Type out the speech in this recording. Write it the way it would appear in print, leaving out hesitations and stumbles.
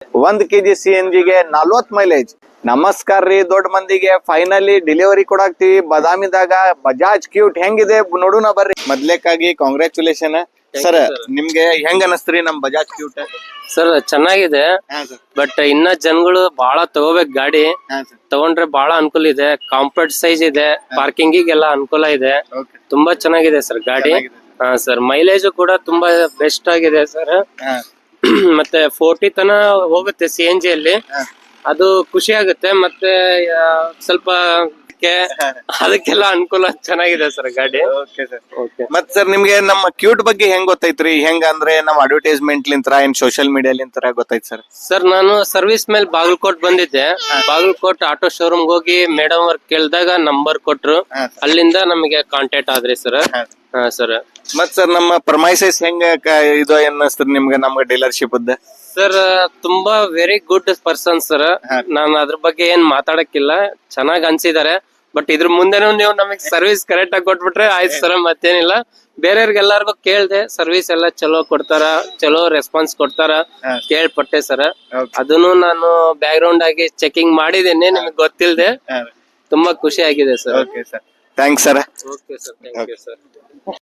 1 kg CNG ಗೆ 40 mileage. ನಮಸ್ಕಾರ ರೀ ದೊಡ್ಡ ಮಂದಿಗೆ, ಫೈನಲಿ ಡೆಲಿವರಿ ಕೊಡಾಕ್ತಿವಿ ಬದಾಮಿದಾಗ. ಬಜಾಜ್ ಕ್ಯೂಟ್ ಹೆಂಗಿದೆ ನೋಡೋಣ ಬರ್ರಿ. ಮೊದ್ಲೇಕಾಗಿ ಕಾಂಗ್ರಾಚುಲೇಷನ್ ಸರ್. ನಿಮ್ಗೆ ಹೆಂಗ್ ಅನಸ್ತ್ರಿ ನಮ್ ಬಜಾಜ್ ಕ್ಯೂಟ್? ಸರ್ ಚೆನ್ನಾಗಿದೆ, ಬಟ್ ಇನ್ನ ಜನಗಳು ಬಹಳ ತಗೋಬೇಕು ಗಾಡಿ. ತಗೊಂಡ್ರೆ ಬಹಳ ಅನುಕೂಲ ಇದೆ, ಕಾಂಪ್ಯಾಕ್ಟ್ ಸೈಜ್ ಇದೆ, ಪಾರ್ಕಿಂಗಿಗೆಲ್ಲ ಅನುಕೂಲ ಇದೆ. ತುಂಬಾ ಚೆನ್ನಾಗಿದೆ ಸರ್ ಗಾಡಿ. ಹಾ ಸರ್, ಮೈಲೇಜ್ ಕೂಡ ತುಂಬಾ ಬೆಸ್ಟ್ ಆಗಿದೆ ಸರ್. ಮತ್ತೆ 40 ತನ ಹೋಗುತ್ತೆ CNG ಅಲ್ಲಿ. ಅದು ಖುಷಿ ಆಗುತ್ತೆ. ಮತ್ತೆ ಸ್ವಲ್ಪ ಅದಕ್ಕೆಲ್ಲ ಅನುಕೂಲ ಚೆನ್ನಾಗಿದೆ ಸರ್ ಗಾಡಿ. ಮತ್ ಸರ್ ನಿಮ್ಗೆ ನಮ್ಮ ಕ್ಯೂಟ್ ಬಗ್ಗೆ ಹೆಂಗ್ ಗೊತ್ತೈತ್ರಿ? ಹೆಂಗ ಅಂದ್ರೆ ನಮ್ ಅಡ್ವರ್ಟೈಸ್ಮೆಂಟ್ ಲಿಂತ್ರ ಏನ್ ಸೋಶಿಯಲ್ ಮೀಡಿಯಾ ಲಿಂತ್ರ ಗೊತ್ತೈತ್ ಸರ್? ಸರ್ ನಾನು ಸರ್ವಿಸ್ ಮೇಲೆ ಬಾಗಲಕೋಟ್ ಬಂದಿದ್ದೆ. ಬಾಗಲಕೋಟ್ ಆಟೋ ಶೋರೂಮ್ ಹೋಗಿ ಮೇಡಮ್ ಅವ್ರ ಕೇಳಿದಾಗ ನಂಬರ್ ಕೊಟ್ರು. ಅಲ್ಲಿಂದ ನಮಗೆ ಕಾಂಟ್ಯಾಕ್ಟ್ ಆದ್ರಿ ಸರ್. ಹಾ ಸರ್. ಮತ್ ಸರ್ ನಮ್ಮ ಪ್ರಮೈಸಸ್ ಹೆಂಗ ಇದು ಅನ್ನಿಸ್ತದ ನಿಮ್ಗೆ ನಮ್ಗೆ ಡೀಲರ್ಶಿಪ್ ಅದ? ಸರ್ ತುಂಬಾ ವೆರಿ ಗುಡ್ ಪರ್ಸನ್ ಸರ್. ನಾನು ಅದ್ರ ಬಗ್ಗೆ ಏನ್ ಮಾತಾಡಕ್ಕಿಲ್ಲ, ಚೆನ್ನಾಗ್ ಅನ್ಸಿದ್ದಾರೆ. ಬಟ್ ಇದ್ರ ಮುಂದೆನೂ ನೀವು ನಮಗ್ ಸರ್ವಿಸ್ ಕರೆಕ್ಟ್ ಆಗಿ ಕೊಟ್ಬಿಟ್ರೆ ಆಯ್ತು ಸರ್, ಮತ್ತೇನಿಲ್ಲ. ಬೇರೆಯವ್ರಿಗೆಲ್ಲಾರ್ಗು ಕೇಳ್ದೆ, ಸರ್ವಿಸ್ ಎಲ್ಲ ಚಲೋ ಕೊಡ್ತಾರ, ಚಲೋ ರೆಸ್ಪಾನ್ಸ್ ಕೊಡ್ತಾರ ಕೇಳ್ಪಟ್ಟೆ ಸರ್. ಅದನ್ನು ನಾನು ಬ್ಯಾಕ್ ಗ್ರೌಂಡ್ ಆಗಿ ಚೆಕಿಂಗ್ ಮಾಡಿದ್ದೇನೆ, ನಿಮ್ಗೆ ಗೊತ್ತಿಲ್ದೆ. ತುಂಬಾ ಖುಷಿ ಆಗಿದೆ sir. Thanks sir. Okay sir, thank you sir.